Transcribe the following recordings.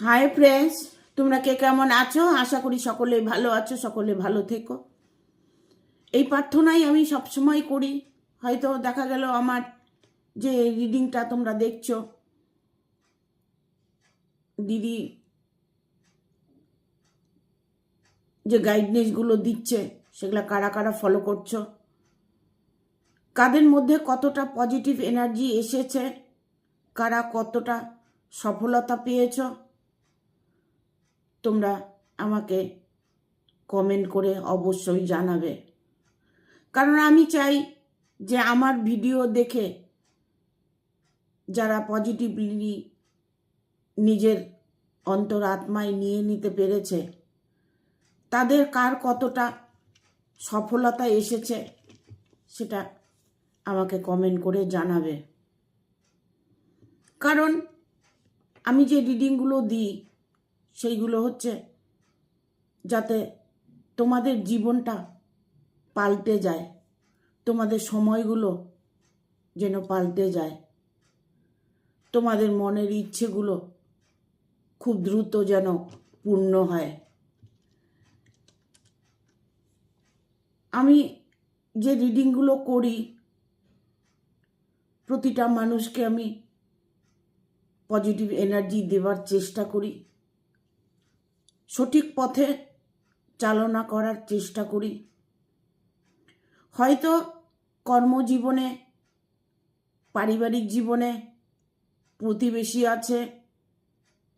Hi friends, তোমরা কে কেমন আছো? আশা করি সকলে ভালো আছো, সকলে ভালো থেকো। এই প্রার্থনাই আমি সবসময় করি। হয়তো দেখা গেল আমার যে রিডিংটা তোমরা দেখছো, দিদি যে গাইডনেসগুলো দিচ্ছে সেগুলো কারা কারা ফলো করছো, কাদের মধ্যে কতটা পজিটিভ এনার্জি এসেছে, কারা কতটা সফলতা পেয়েছো, তোমরা আমাকে কমেন্ট করে অবশ্যই জানাবে। কারণ আমি চাই যে আমার ভিডিও দেখে যারা পজিটিভলি নিজের অন্তরাত্মায় নিয়ে নিতে পেরেছে, তাদের কার কতটা সফলতা এসেছে সেটা আমাকে কমেন্ট করে জানাবে। কারণ আমি যে রিডিংগুলো দিই সেইগুলো হচ্ছে যাতে তোমাদের জীবনটা পাল্টে যায়, তোমাদের সময়গুলো যেন পাল্টে যায়, তোমাদের মনের ইচ্ছেগুলো খুব দ্রুত যেন পূর্ণ হয়। আমি যে রিডিংগুলো করি প্রতিটা মানুষকে আমি পজিটিভ এনার্জি দেওয়ার চেষ্টা করি, সঠিক পথে চালনা করার চেষ্টা করি। হয়তো কর্মজীবনে, পারিবারিক জীবনে প্রতিবেশী আছে,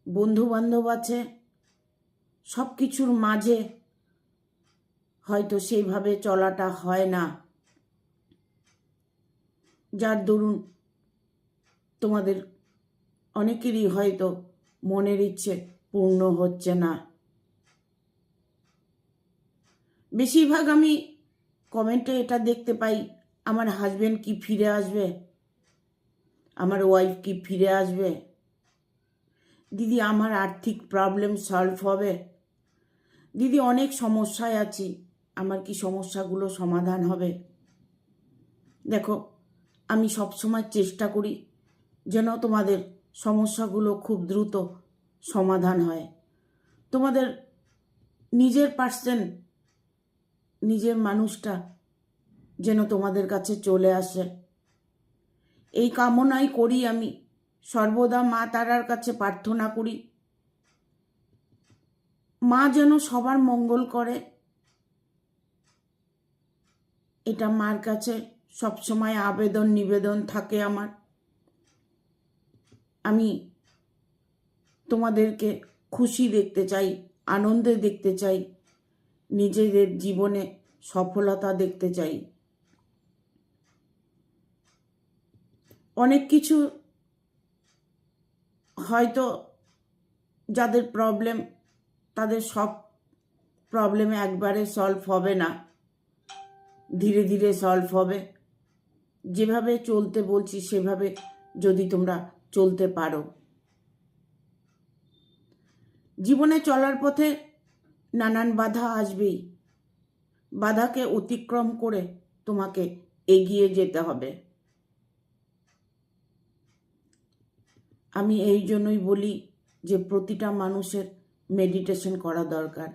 বন্ধুবান্ধব আছে, সব কিছুর মাঝে হয়তো সেইভাবে চলাটা হয় না, যার দরুন তোমাদের অনেকেরই হয়তো মনের ইচ্ছে পূর্ণ হচ্ছে না। বেশিরভাগ আমি কমেন্টে এটা দেখতে পাই, আমার হাজবেন্ড কি ফিরে আসবে, আমার ওয়াইফ কি ফিরে আসবে, দিদি আমার আর্থিক প্রবলেম সলভ হবে, দিদি অনেক সমস্যায় আছি, আমার কি সমস্যাগুলো সমাধান হবে। দেখো, আমি সবসময় চেষ্টা করি যেন তোমাদের সমস্যাগুলো খুব দ্রুত সমাধান হয়, তোমাদের নিজের পার্সন, নিজের মানুষটা যেন তোমাদের কাছে চলে আসে, এই কামনাই করি। আমি সর্বদা মা তারার কাছে প্রার্থনা করি, মা যেন সবার মঙ্গল করে, এটা মার কাছে সবসময় আবেদন নিবেদন থাকে আমার। আমি তোমাদেরকে খুশি দেখতে চাই, আনন্দে দেখতে চাই, নিজেদের জীবনে সফলতা দেখতে চাই। অনেক কিছু হয়তো যাদের প্রবলেম, তাদের সব প্রবলেমে একবারে সলভ হবে না, ধীরে ধীরে সলভ হবে। যেভাবে চলতে বলছি সেভাবে যদি তোমরা চলতে পারো, জীবনে চলার পথে নানান বাধা আসবেই, বাধাকে অতিক্রম করে তোমাকে এগিয়ে যেতে হবে। আমি এই জন্যই বলি যে প্রতিটা মানুষের মেডিটেশন করা দরকার,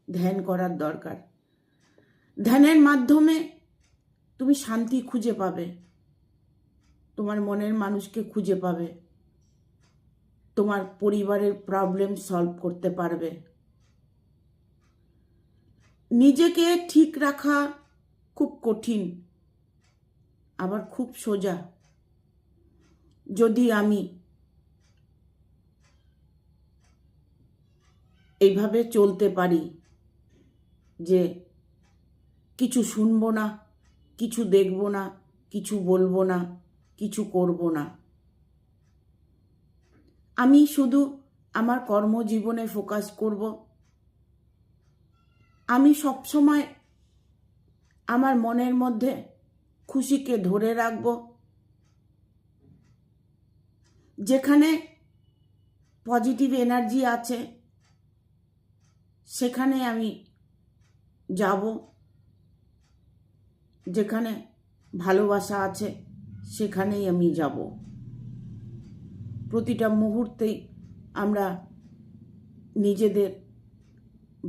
ধ্যান করার দরকার। ধ্যানের মাধ্যমে তুমি শান্তি খুঁজে পাবে, তোমার মনের মানুষকে খুঁজে পাবে, তোমার পরিবারের প্রবলেম সলভ করতে পারবে। নিজেকে ঠিক রাখা খুব কঠিন, আবার খুব সোজা, যদি আমি এইভাবে চলতে পারি যে কিছু শুনবো না, কিছু দেখবো না, কিছু বলবো না, কিছু করব না, আমি শুধু আমার কর্মজীবনে ফোকাস করব। আমি সবসময় আমার মনের মধ্যে খুশিকে ধরে রাখব, যেখানে পজিটিভ এনার্জি আছে সেখানে আমি যাব, যেখানে ভালোবাসা আছে সেখানেই আমি যাব। প্রতিটা মুহূর্তেই আমরা নিজেদের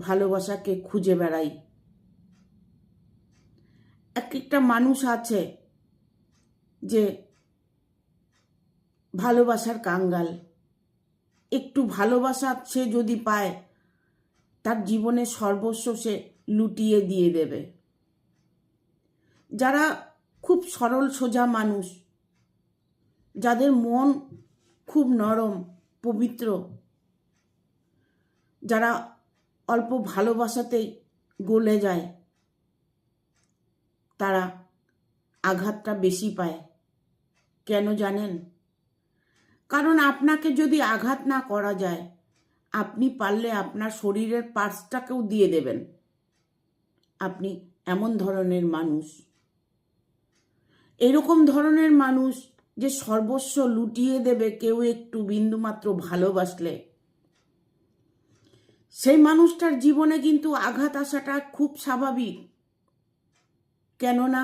ভালোবাসাকে খুঁজে বেড়াই। এক একটা মানুষ আছে যে ভালোবাসার কাঙ্গাল, একটু ভালোবাসা সে যদি পায় তার জীবনের সর্বস্ব সে লুটিয়ে দিয়ে দেবে। যারা খুব সরল সোজা মানুষ, যাদের মন খুব নরম পবিত্র, যারা অল্প ভালোবাসাতেই গলে যায়, তারা আঘাতটা বেশি পায়। কেন জানেন? কারণ আপনাকে যদি আঘাত না করা যায়, আপনি পারলে আপনার শরীরের পার্টসটাকেও দিয়ে দেবেন। আপনি এমন ধরনের মানুষ, এরকম ধরনের মানুষ যে সর্বস্ব লুটিয়ে দেবে কেউ একটু বিন্দুমাত্র ভালোবাসলে, সেই মানুষটার জীবনে কিন্তু আঘাত আসাটা খুব স্বাভাবিক। কেননা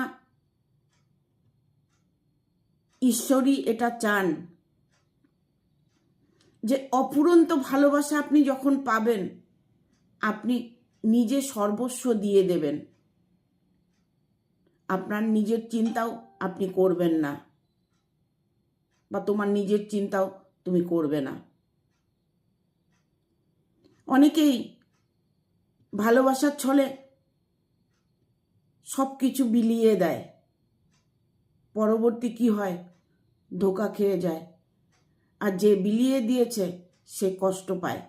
ঈশ্বরই এটা চান যে অফুরন্ত ভালোবাসা আপনি যখন পাবেন, আপনি নিজে সর্বস্ব দিয়ে দেবেন। আপনার নিজের চিন্তাও আপনি করবেন না, বা তোমার নিজের চিন্তাও তুমি করবে না। অনেকেই ভালোবাসার ছলে সব কিছু বিলিয়ে দেয়, পরবর্তী কি হয়? ধোঁকা খেয়ে যায়, আর যে বিলিয়ে দিয়েছে সে কষ্ট পায়।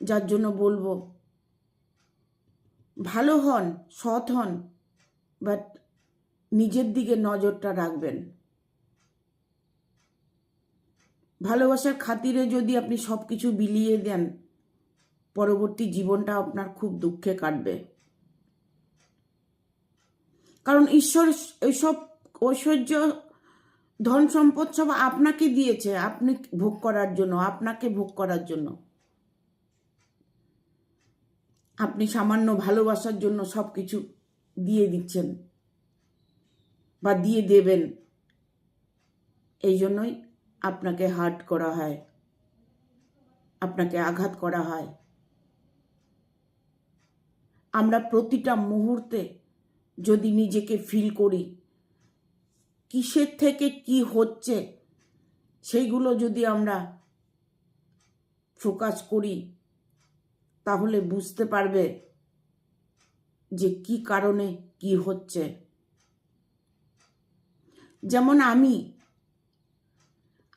যার জন্য বলবো, ভালো হন, সৎ হন, বাট নিজের দিকে নজরটা রাখবেন। ভালোবাসার খাতিরে যদি আপনি সব কিছু বিলিয়ে দেন, পরবর্তী জীবনটা আপনার খুব দুঃখে কাটবে। কারণ ঈশ্বর এইসব ঐশ্বর্য, ধন সম্পদ সব আপনাকে দিয়েছে, আপনি ভোগ করার জন্য, আপনাকে ভোগ করার জন্য। আপনি সামান্য ভালোবাসার জন্য সব কিছু দিয়ে দিচ্ছেন বা দিয়ে দেবেন। এই জন্যই আপনাকে হার্ট করা হয়, আপনাকে আঘাত করা হয়। আমরা প্রতিটা মুহূর্তে যদি নিজেকে ফিল করি, কিসের থেকে কি হচ্ছে সেইগুলো যদি আমরা ফোকাস করি, তাহলে বুঝতে পারবে যে কি কারণে কি হচ্ছে। যেমন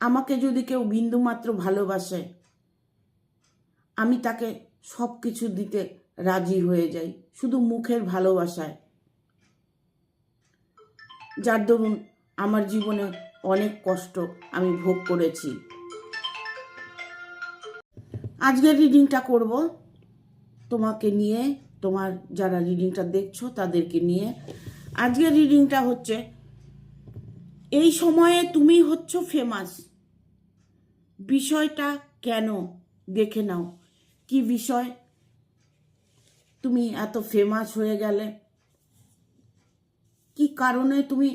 আমাকে যদি কেউ বিন্দুমাত্র ভালোবাসে, আমি তাকে সব কিছু দিতে রাজি হয়ে যাই, শুধু মুখের ভালোবাসায়। যার দরুন আমার জীবনে অনেক কষ্ট আমি ভোগ করেছি। আজকের রিডিংটা করব তোমাকে নিয়ে, তোমার যারা রিডিংটা দেখছো তাদেরকে নিয়ে। আজকের রিডিংটা হচ্ছে, এই সময়ে তুমি হচ্ছ ফেমাস। বিষয়টা কেন দেখে নাও। কি বিষয় তুমি এত ফেমাস হয়ে গেলে? কি কারণে তুমি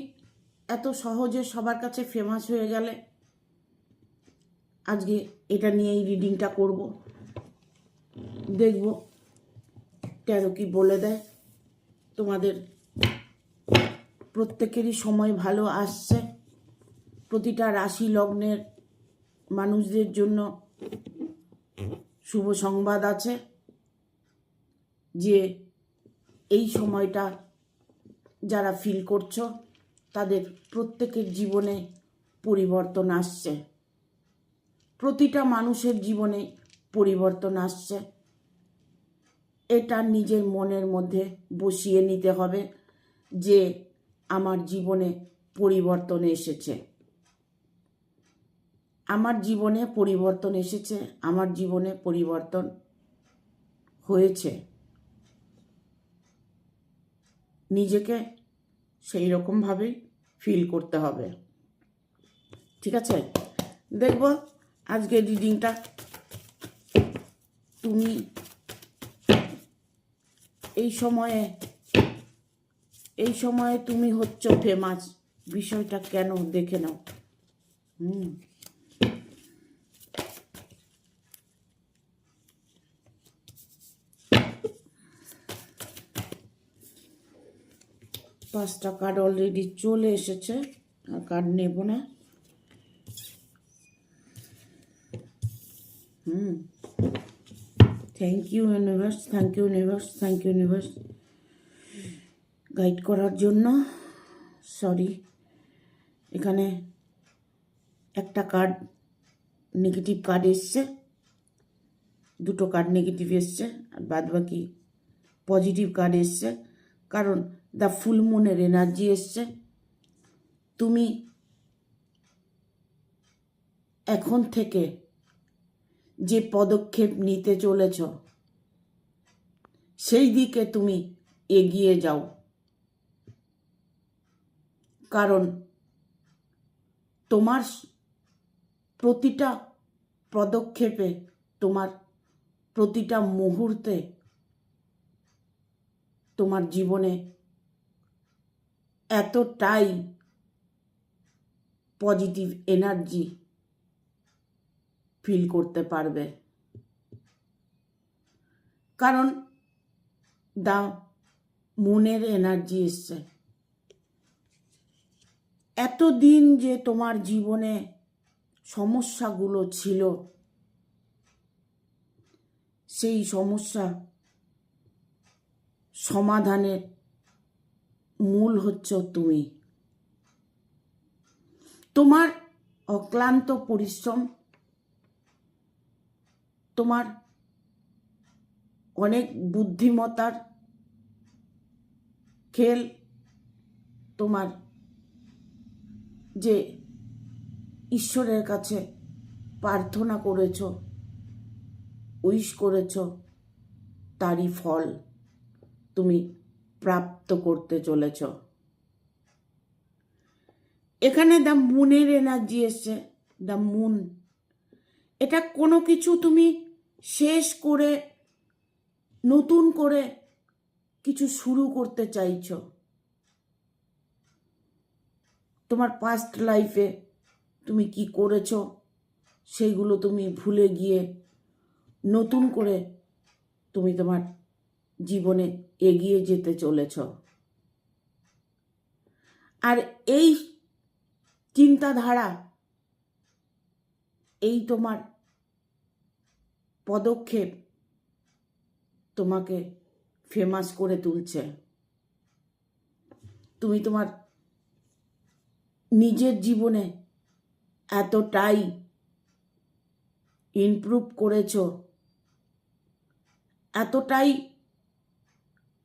এত সহজে সবার কাছে ফেমাস হয়ে গেলে? আজকে এটা নিয়েই রিডিংটা করব, দেখব কেন কি বলে দেয়। তোমাদের প্রত্যেকেরই সময় ভালো আসছে। প্রতিটা রাশি লগ্নের মানুষদের জন্য শুভ সংবাদ আছে যে এই সময়টা যারা ফিল করছো তাদের প্রত্যেকের জীবনে পরিবর্তন আসছে। প্রতিটা মানুষের জীবনে পরিবর্তন আসছে। এটা নিজের মনের মধ্যে বসিয়ে নিতে হবে যে আমার জীবনে পরিবর্তন এসেছে, আমার জীবনে পরিবর্তন এসেছে, আমার জীবনে পরিবর্তন হয়েছে। নিজেকে সেই রকমভাবেই ফিল করতে হবে। ঠিক আছে, দেখব আজকে রিডিংটা। তুমি এই সময়ে তুমি হচ্ছ ফেমাস। বিষয়টা কেন দেখে নাও। 5টা কার্ড অলরেডি চলে এসেছে, আর কার্ড নেব না। Thank you universe, thank you universe, thank you universe guide করার জন্য। সরি, এখানে একটা কার্ড নেগেটিভ কার্ড এসছে, 2টো কার্ড নেগেটিভ এসছে, আর বাদ বাকি পজিটিভ কার্ড এসছে। কারণ দ্য ফুল মুনের এনার্জি এসছে। তুমি এখন থেকে যে পদক্ষেপ নিতে চলেছ সেই দিকে তুমি এগিয়ে যাও। কারণ তোমার প্রতিটা পদক্ষেপে, তোমার প্রতিটা মুহূর্তে তোমার জীবনে এতটাই পজিটিভ এনার্জি ফিল করতে পারবে। কারণ দা মুনের এনার্জি এসছে। এতদিন যে তোমার জীবনে সমস্যাগুলো ছিল, সেই সমস্যা সমাধানের মূল হচ্ছে তুমি। তোমার অক্লান্ত পরিশ্রম, তোমার অনেক বুদ্ধিমত্তার খেল, তোমার যে ঈশ্বরের কাছে প্রার্থনা করেছ, উইশ করেছ, তারই ফল তুমি প্রাপ্ত করতে চলেছ। এখানে দ্য মুনের এনার্জি এসছে। দ্য মুন, এটা কোনো কিছু তুমি শেষ করে নতুন করে কিছু শুরু করতে চাইছ। তোমার পাস্ট লাইফে তুমি কি করেছ সেইগুলো তুমি ভুলে গিয়ে নতুন করে তুমি তোমার জীবনে এগিয়ে যেতে চলেছ। আর এই চিন্তাধারা, এই তোমার পদক্ষেপ তোমাকে ফেমাস করে তুলছে। তুমি তোমার নিজের জীবনে এতটাই ইমপ্রুভ করেছ, এতটাই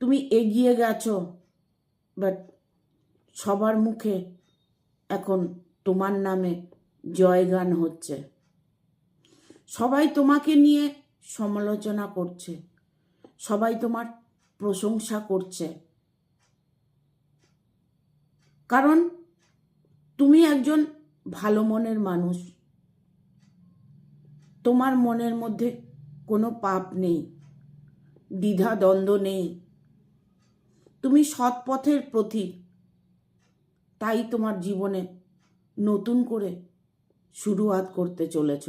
তুমি এগিয়ে গেছো, বাট সবার মুখে এখন তোমার নামে জয়গান হচ্ছে। সবাই তোমাকে নিয়ে সমালোচনা করছে, সবাই তোমার প্রশংসা করছে। কারণ তুমি একজন ভালো মনের মানুষ। তোমার মনের মধ্যে কোনো পাপ নেই, দ্বিধা দ্বন্দ্ব নেই। তুমি সৎ পথের প্রতীক। তাই তোমার জীবনে নতুন করে শুরুয়াত করতে চলেছ।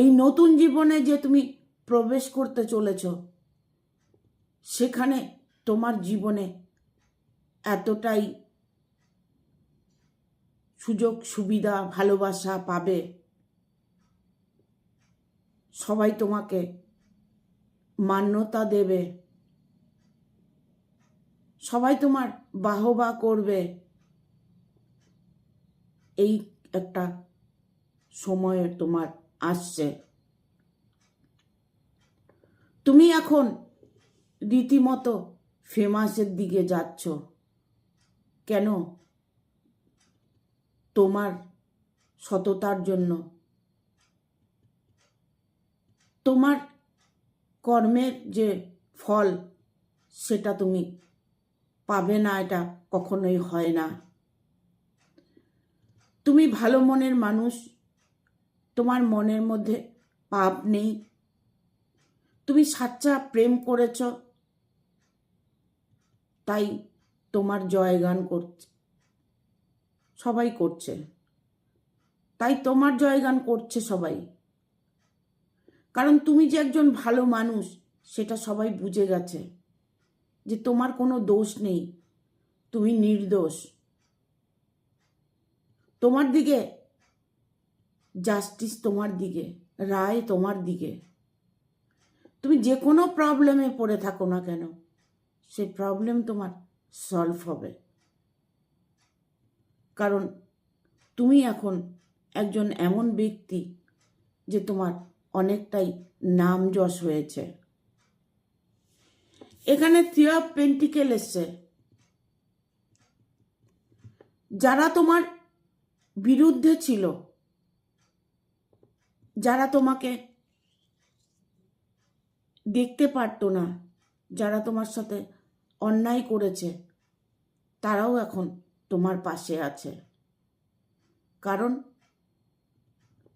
এই নতুন জীবনে যে তুমি প্রবেশ করতে চলেছ, সেখানে তোমার জীবনে এতটাই সুযোগ সুবিধা ভালোবাসা পাবে, সবাই তোমাকে মান্যতা দেবে, সবাই তোমার বাহবা করবে। এই একটা সময় তোমার আসছে। তুমি এখন রীতিমতো ফেমাসের দিকে যাচ্ছ। কেন? তোমার সততার জন্য। তোমার কর্মের যে ফল, সেটা তুমি পাবে না, এটা কখনোই হয় না। তুমি ভালো মনের মানুষ, তোমার মনের মধ্যে পাপ নেই। তুমি সাচ্চা প্রেম করেছ, তাই তোমার জয়গান করছে, সবাই করছে। তাই তোমার জয়গান করছে সবাই। কারণ তুমি যে একজন ভালো মানুষ, সেটা সবাই বুঝে গেছে যে তোমার কোনো দোষ নেই। তুমি নির্দোষ। তোমার দিকে জাস্টিস, তোমার দিকে রায়, তোমার দিকে। তুমি যে কোনো প্রবলেমে পড়ে থাকো না কেন, সেই প্রবলেম তোমার সলভ হবে। কারণ তুমি এখন একজন এমন ব্যক্তি যে তোমার অনেকটাই নাম যশ হয়েছে। এখানে 3 অফ পেন্টিকেল এসছে। যারা তোমার বিরুদ্ধে ছিল, যারা তোমাকে দেখতে পারতো না, যারা তোমার সাথে অন্যায় করেছে, তারাও এখন তোমার পাশে আছে। কারণ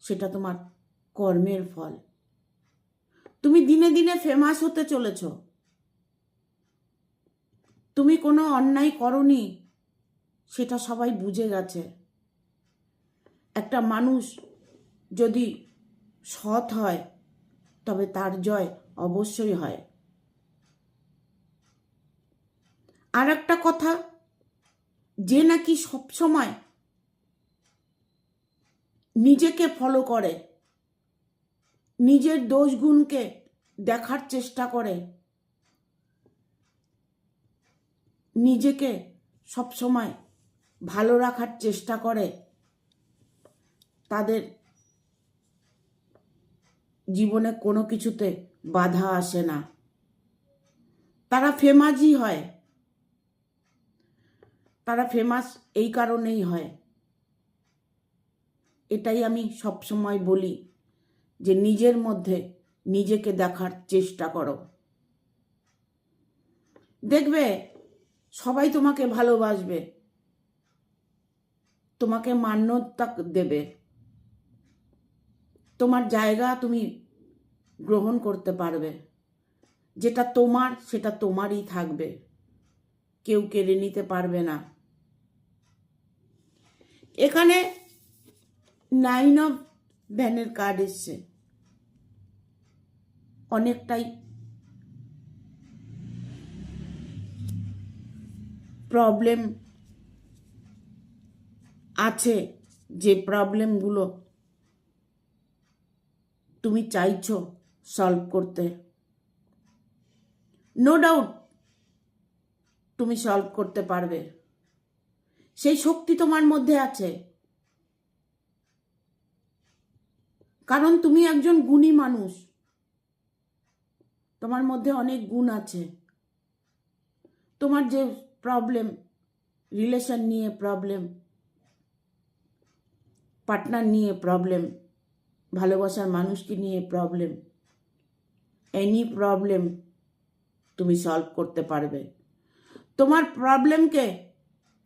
সেটা তোমার কর্মের ফল। তুমি দিনে দিনে ফেমাস হতে চলেছ। তুমি কোনো অন্যায় করনি, সেটা সবাই বুঝে গেছে। একটা মানুষ যদি সৎ হয়, তবে তার জয় অবশ্যই হয়। আর একটা কথা, যে নাকি সবসময় নিজেকে ফলো করে, নিজের দোষ গুণকে দেখার চেষ্টা করে, নিজেকে সবসময় ভালো রাখার চেষ্টা করে, তাদের জীবনে কোনো কিছুতে বাধা আসে না। তারা ফেমাসই হয়। তারা ফেমাস এই কারণেই হয়। এটাই আমি সবসময় বলি, যে নিজের মধ্যে নিজেকে দেখার চেষ্টা করো। দেখবে সবাই তোমাকে ভালোবাসবে, তোমাকে মান্যতা দেবে, তোমার জায়গা তুমি গ্রহণ করতে পারবে। যেটা তোমার সেটা তোমারই থাকবে, কেউ কেড়ে নিতে পারবে না। এখানে 9 অফ ভ্যানের কার্ড এসছে। অনেকটাই প্রবলেম আছে, যে প্রবলেমগুলো তুমি চাইছো সলভ করতে। নো ডাউট তুমি সলভ করতে পারবে, সেই শক্তি তোমার মধ্যে আছে। কারণ তুমি একজন গুণী মানুষ, তোমার মধ্যে অনেক গুণ আছে। তোমার যে প্রবলেম, রিলেশন নিয়ে প্রবলেম, পার্টনার নিয়ে প্রবলেম, ভালোবাসার মানুষকে নিয়ে প্রবলেম, এনি প্রবলেম তুমি সলভ করতে পারবে। তোমার প্রবলেমকে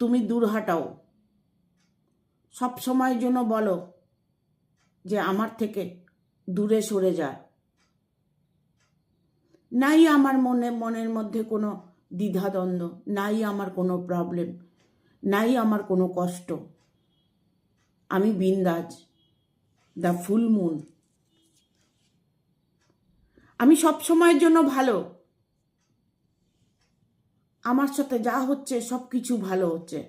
তুমি দূর হাটাও। সব সময়ের জন্য বলো যে আমার থেকে দূরে সরে যা। নাই আমার মনের মধ্যে কোনো দ্বিধাদ্বন্দ্ব, নাই আমার কোনো প্রবলেম, নাই আমার কোনো কষ্ট। আমি বিন্দাজ, দ্য ফুল মুন। আমি সব সময়ের জন্য ভালো। আমার সাথে যা হচ্ছে সব কিছু ভালো হচ্ছে।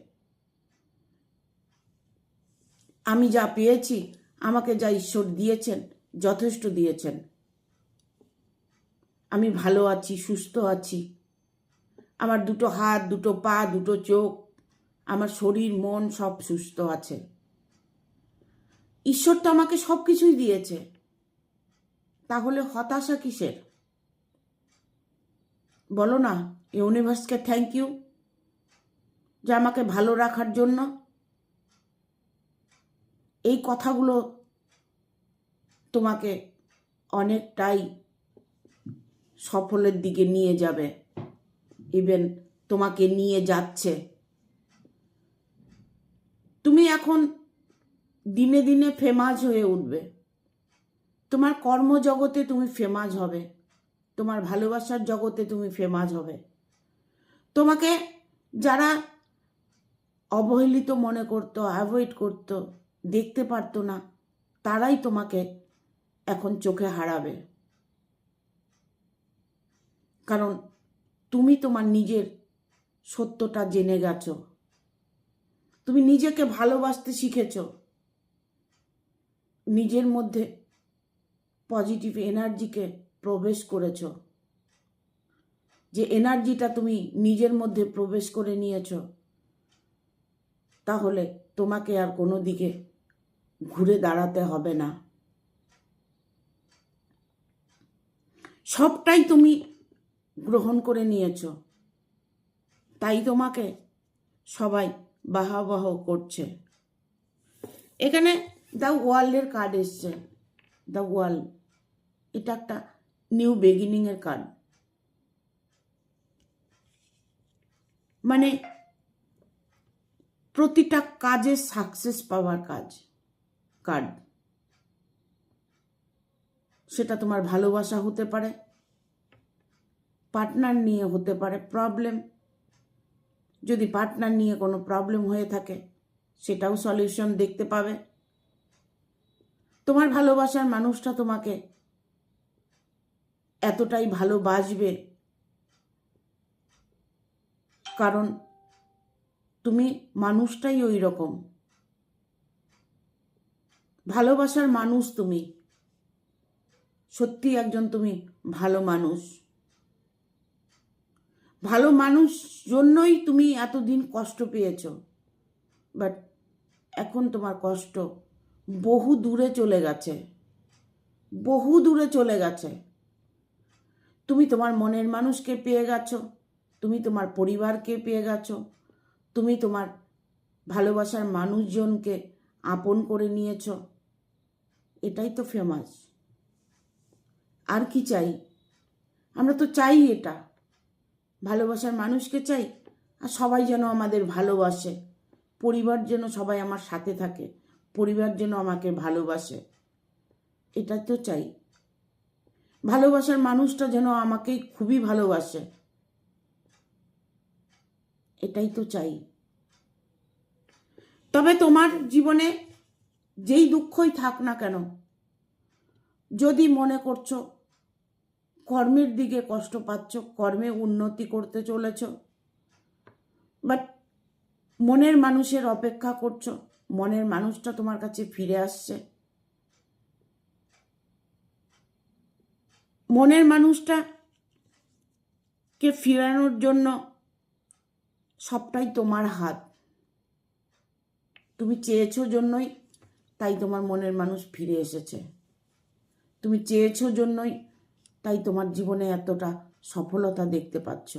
আমি যা পেয়েছি, আমাকে যা ঈশ্বর দিয়েছেন, যথেষ্ট দিয়েছেন। আমি ভালো আছি, সুস্থ আছি। আমার 2 হাত, 2 পা, 2 চোখ, আমার শরীর মন সব সুস্থ আছে। ঈশ্বর তো আমাকে সব কিছুই দিয়েছে, তাহলে হতাশা কিসের? বলো না ইউনিভার্সকে থ্যাংক ইউ, যে আমাকে ভালো রাখার জন্য। এই কথাগুলো তোমাকে অনেকটাই সফলের দিকে নিয়ে যাবে, ইভেন তোমাকে নিয়ে যাচ্ছে। তুমি এখন দিনে দিনে ফেমাস হয়ে উঠবে। তোমার কর্মজগতে তুমি ফেমাস হবে, তোমার ভালোবাসার জগতে তুমি ফেমাস হবে। তোমাকে যারা অবহেলিত মনে করতো, অ্যাভয়েড করতো, দেখতে পারতো না, তারাই তোমাকে এখন চোখে হারাবে। কারণ তুমি তোমার নিজের সত্যটা জেনে গেছো, তুমি নিজেকে ভালোবাসতে শিখেছো, নিজের মধ্যে পজিটিভ এনার্জিকে প্রবেশ করেছো। যে এনার্জিটা তুমি নিজের মধ্যে প্রবেশ করে নিয়েছো, তাহলে তোমাকে আর কোনো দিকে ঘুরে দাঁড়াতে হবে না। সবটাই তুমি গ্রহণ করে নিয়েছো, তাই তোমাকে সবাই বাহবাহ করছে। এখানে দ্য ওয়ার্ল্ডের কার্ড এসছে, দ্য ওয়ার্ল্ড। এটা একটা নিউ বিগিনিংয়ের কার্ড। মানে প্রতিটা কাজে সাকসেস পাওয়ার কার্ড। সেটা তোমার ভালোবাসা হতে পারে, পার্টনার নিয়ে হতে পারে প্রবলেম। যদি পার্টনার নিয়ে কোনো প্রবলেম হয়ে থাকে, সেটাও সলিউশন দেখতে পাবে। তোমার ভালোবাসার মানুষটা তোমাকে এতটাই ভালোবাসবে কারণ তুমি মানুষটাই ওই রকম। ভালোবাসার মানুষ তুমি, সত্যি একজন তুমি ভালো মানুষ। ভালো মানুষ জন্যই তুমি এতদিন কষ্ট পেয়েছো, বাট এখন তোমার কষ্ট বহু দূরে চলে গেছে, বহু দূরে চলে গেছে। তুমি তোমার মনের মানুষকে পেয়ে গেছো, তুমি তোমার পরিবারকে পেয়ে গেছো, তুমি তোমার ভালোবাসার মানুষজনকে আপন করে নিয়েছো। এটাই তো ফেমাস। আর কি চাই? আমরা তো চাই এটা, ভালোবাসার মানুষকে চাই, আর সবাই যেন আমাদের ভালোবাসে, পরিবার যেন সবাই আমার সাথে থাকে, পরিবার যেন আমাকে ভালোবাসে, এটা তো চাই। ভালোবাসার মানুষটা যেন আমাকে খুবই ভালোবাসে, এটাই তো চাই। তবে তোমার জীবনে যেই দুঃখই থাক না কেন, যদি মনে করছো কর্মের দিকে কষ্ট পাচ্ছ, কর্মে উন্নতি করতে চলেছ, বাট মনের মানুষের অপেক্ষা করছো, মনের মানুষটা তোমার কাছে ফিরে আসছে, মনের মানুষটাকে ফিরানোর জন্য সবটাই তোমার হাত। তুমি চেয়েছো জন্যই তাই তোমার মনের মানুষ ফিরে এসেছে, তুমি চেয়েছো জন্যই তাই তোমার জীবনে এতটা সফলতা দেখতে পাচ্ছ।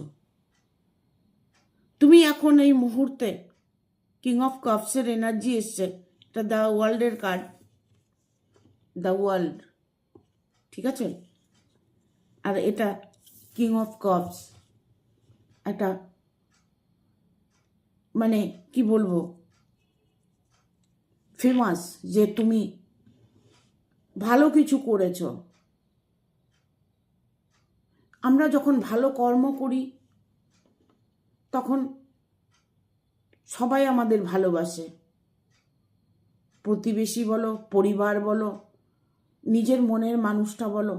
তুমি এখন এই মুহূর্তে কিং অফ কাপসের এনার্জি এসছে, এটা দ্য ওয়ার্ল্ডের কার্ড, দ্য ওয়ার্ল্ড, ঠিক আছে? আর এটা কিং অফ কাপস, একটা মানে কি বলবো, ফেমাস যে তুমি ভালো কিছু করেছো। আমরা যখন ভালো কর্ম করি তখন সবাই আমাদের ভালোবাসে, প্রতিবেশী বলো, পরিবার বলো, নিজের মনের মানুষটা বলো,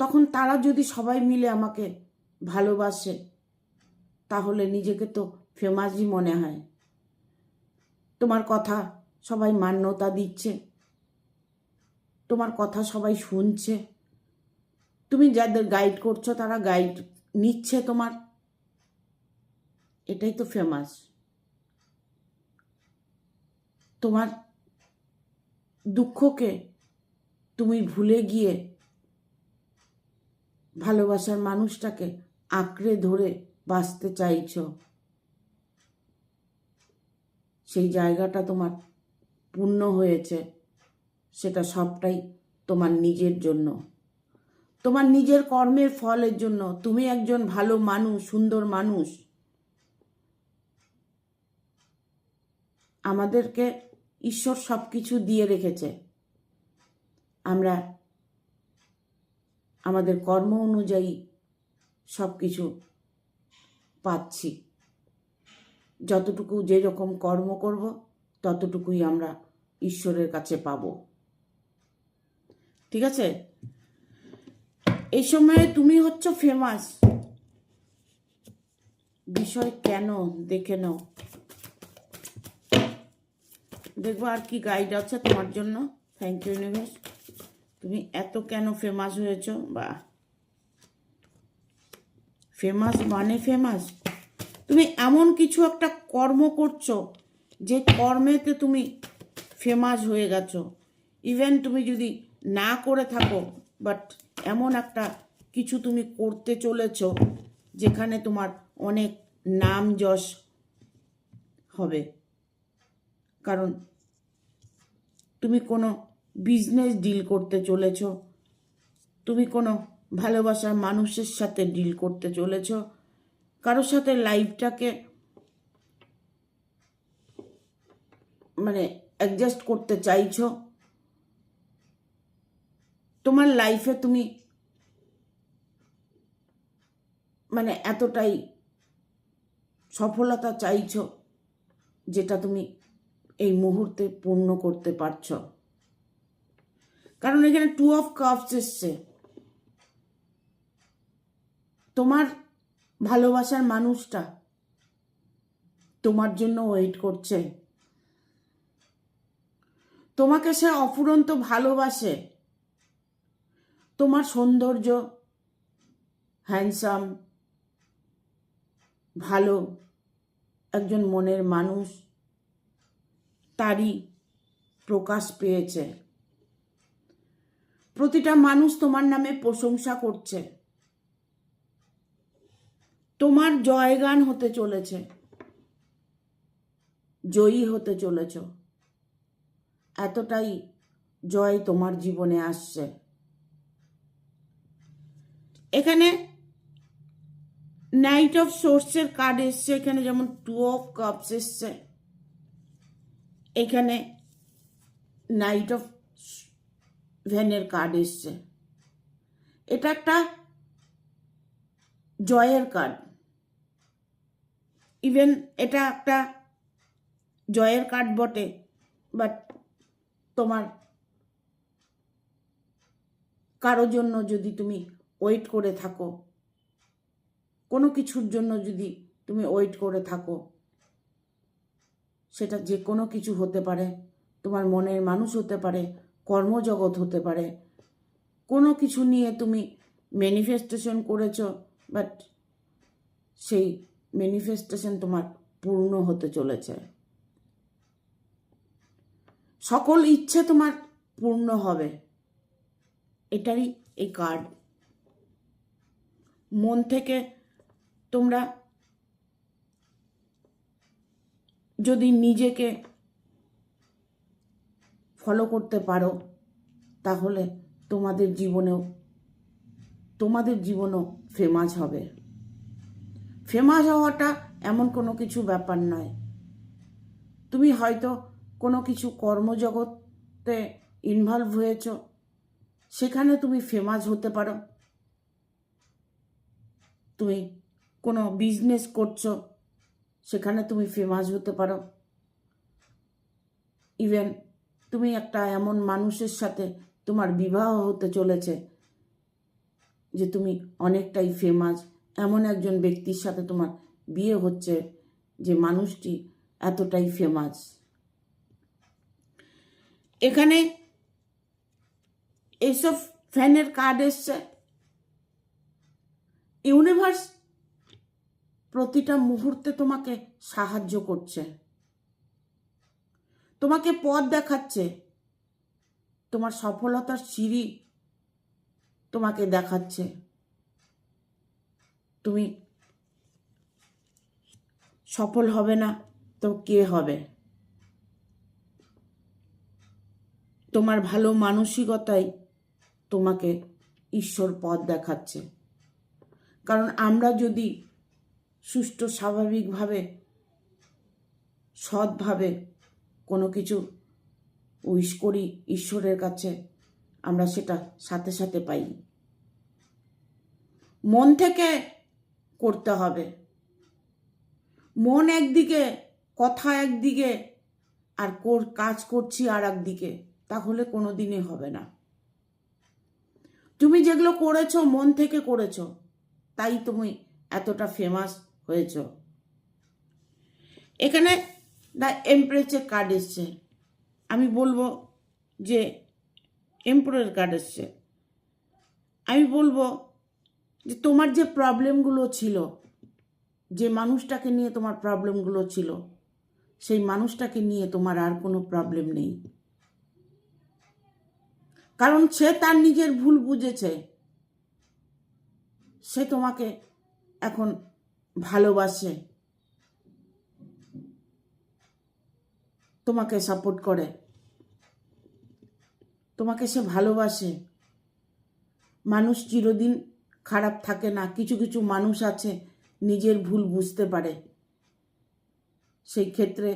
তখন তারা যদি সবাই মিলে আমাকে ভালোবাসে তাহলে নিজেকে তো ফেমাসই মনে হয়। তোমার কথা সবাই মান্যতা দিচ্ছে, তোমার কথা সবাই শুনছে, তুমি যাদের গাইড করছো তারা গাইড নিচ্ছে তোমার, এটাই তো ফেমাস। তোমার দুঃখকে তুমি ভুলে গিয়ে ভালোবাসার মানুষটাকে আঁকড়ে ধরে বাঁচতে চাইছো, সেই জায়গাটা তোমার পূর্ণ হয়েছে, সেটা সবটাই তোমার নিজের জন্য, তোমার নিজের কর্মের ফলের জন্য। তুমি একজন ভালো মানুষ, সুন্দর মানুষ। আমাদেরকে ঈশ্বর সব কিছু দিয়ে রেখেছে, আমরা আমাদের কর্ম অনুযায়ী সব কিছু পাচ্ছি। যতটুকু যেরকম কর্ম করব ততটুকুই আমরা ঈশ্বরের কাছে পাব, ঠিক আছে? এই সময়ে তুমি হচ্ছ ফেমাস, বিষয় কেন দেখে নাও। দেখবো আর কি গাইড আছে তোমার জন্য। Thank you universe. তুমি এত কেন ফেমাস হয়েছো, বা ফেমাস মানে ফেমাস, তুমি এমন কিছু একটা কর্ম করছো যে কর্মেতে তুমি ফেমাস হয়ে গেছো। ইভেন তুমি যদি না করে থাকো, বাট এমন একটা কিছু তুমি করতে চলেছো যেখানে তোমার অনেক নাম যশ হবে। কারণ তুমি কোনো বিজনেস ডিল করতে চলেছো, তুমি কোনো ভালোবাসার মানুষের সাথে ডিল করতে চলেছো, কারোর সাথে লাইফটাকে মানে অ্যাডজাস্ট করতে চাইছো। তোমার লাইফে তুমি মানে এতটাই সফলতা চাইছো যেটা তুমি এই মুহূর্তে পূর্ণ করতে পারছো। কারণ এখানে 2 অফ কাপস এসছে। তোমার ভালোবাসার মানুষটা তোমার জন্য ওয়েট করছে। তোমাকে সে অফুরন্ত ভালোবাসে। তোমার সৌন্দর্য, হ্যান্ডসাম, ভালো একজন মনের মানুষ, তারই প্রকাশ পেয়েছে। প্রতিটা মানুষ তোমার নামে প্রশংসা করছে। তোমার জয়গান হতে চলেছে, জয়ী হতে চলেছ। এতটাই জয় তোমার জীবনে আসছে। এখানে নাইট অফ সোর্সের কার্ড এসছে, এখানে যেমন 2 অফ কাপস এসছে, এখানে নাইট অফ ভ্যানের কার্ড এসছে। এটা একটা জয়ের কার্ড। ইভেন এটা একটা জয়ের কার্ড বটে, বাট তোমার কারোর জন্য যদি তুমি ওয়েট করে থাকো, কোনো কিছুর জন্য যদি তুমি ওয়েট করে থাকো, সেটা যে কোনো কিছু হতে পারে। তোমার মনের মানুষ হতে পারে, কর্মজগৎ হতে পারে। কোনো কিছু নিয়ে তুমি ম্যানিফেস্টেশন করেছো, বাট সেই ম্যানিফেস্টেশন তোমার পূর্ণ হতে চলেছে। সকল ইচ্ছে তোমার পূর্ণ হবে। এটারই এই কার্ড। মন থেকে তোমরা যদি নিজেকে ফলো করতে পারো, তাহলে তোমাদের জীবনও ফেমাস হবে। ফেমাস হওয়াটা এমন কোনো কিছু ব্যাপার নয়। তুমি হয়তো কোনো কিছু কর্মজগতে ইনভলভ হয়েছ, সেখানে তুমি ফেমাস হতে পারো। তুমি কোনো বিজনেস করছো, সেখানে তুমি ফেমাস হতে পারো। ইভেন তুমি একটা এমন মানুষের সাথে তোমার বিবাহ হতে চলেছে যে তুমি অনেকটাই ফেমাস। এমন একজন ব্যক্তির সাথে তোমার বিয়ে হচ্ছে যে মানুষটি এতটাই ফেমাস। এখানে এইসব ফ্যানের কার্ড এসছে। ইউনিভার্স প্রতিটা মুহূর্তে তোমাকে সাহায্য করছে, তোমাকে পথ দেখাচ্ছে। তোমার সফলতার সিঁড়ি তোমাকে দেখাচ্ছে। তুমি সফল হবে না তো কে হবে? তোমার ভালো মানসিকতাই তোমাকে ঈশ্বর পথ দেখাচ্ছে। কারণ আমরা যদি সুষ্ঠু স্বাভাবিকভাবে সৎভাবে কোনো কিছু উইশ করি ঈশ্বরের কাছে, আমরা সেটা সাথে সাথে পাই। মন থেকে করতে হবে। মন একদিকে, কথা একদিকে, আর কাজ করছি আর একদিকে, তাহলে কোনো দিনই হবে না। তুমি যেগুলো করেছো মন থেকে করেছো, তাই তুমি এতটা ফেমাস হয়েছো। এখানে দ্য এমপ্রেসের কার্ড এসছে। আমি বলবো যে এমপ্রেসের কার্ড এসছে, আমি বলবো যে তোমার যে প্রবলেমগুলো ছিল, যে মানুষটাকে নিয়ে তোমার প্রবলেমগুলো ছিল, সেই মানুষটাকে নিয়ে তোমার আর কোনো প্রবলেম নেই। কারণ সে তার নিজের ভুল বুঝেছে, সে তোমাকে এখন ভালোবাসে, তোমাকে সাপোর্ট করে, তোমাকে সে ভালোবাসে। মানুষ চিরদিন খারাপ থাকে না, কিছু কিছু মানুষ আছে নিজের ভুল বুঝতে পারে। সেই ক্ষেত্রে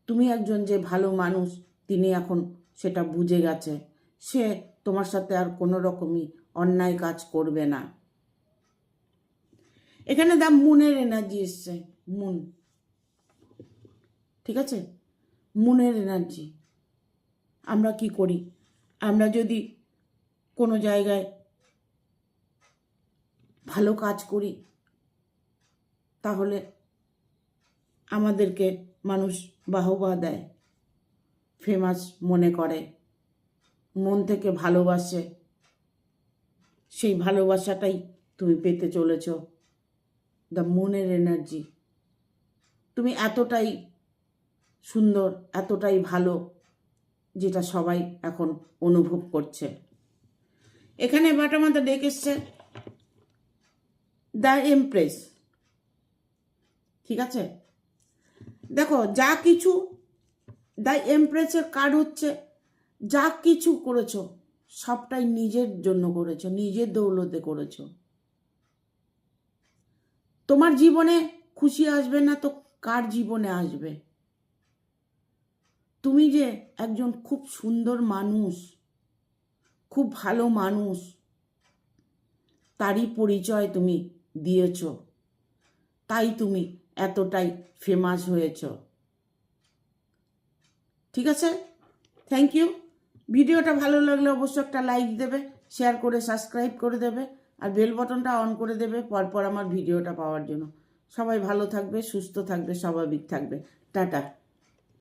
তুমি একজন যে ভালো মানুষ, তিনি এখন সেটা বুঝে গেছে, সে তোমার সাথে আর কোনো রকমই অন্যায় কাজ করবে না। এখানে দা মুনের এনার্জি এসছে, মুন, ঠিক আছে, মুনের এনার্জি। আমরা কি করি, আমরা যদি কোনো জায়গায় ভালো কাজ করি তাহলে আমাদেরকে মানুষ বাহবা দেয়, ফেমাস মনে করে, মন থেকে ভালোবাসে। সেই ভালোবাসাটাই তুমি পেতে চলেছ, দ্য মুনের এনার্জি। তুমি এতটাই সুন্দর, এতটাই ভালো, যেটা সবাই এখন অনুভব করছে। এখানে বাটামাতা ডেক এসছে দ্য এমপ্রেস, ঠিক আছে। দেখো, যা কিছু দ্য এমপ্রেসের কার্ড হচ্ছে, যা কিছু করেছো সবটাই নিজের জন্য করেছো, নিজের দৌলতে করেছো। তোমার জীবনে খুশি আসবে না তো কার জীবনে আসবে? তুমি যে একজন খুব সুন্দর মানুষ, খুব ভালো মানুষ, তারই পরিচয় তুমি দিয়েছ, তাই তুমি এতটাই ফেমাস হয়েছ, ঠিক আছে। Thank you. ভিডিওটা ভালো লাগলে অবশ্যই একটা লাইক দেবে, শেয়ার করে সাবস্ক্রাইব করে দেবে, আর বেল বাটনটা অন করে দেবে পরপর আমার ভিডিওটা পাওয়ার জন্য। সবাই ভালো থাকবে, সুস্থ থাকবে, স্বাভাবিক থাকবে। টাটা।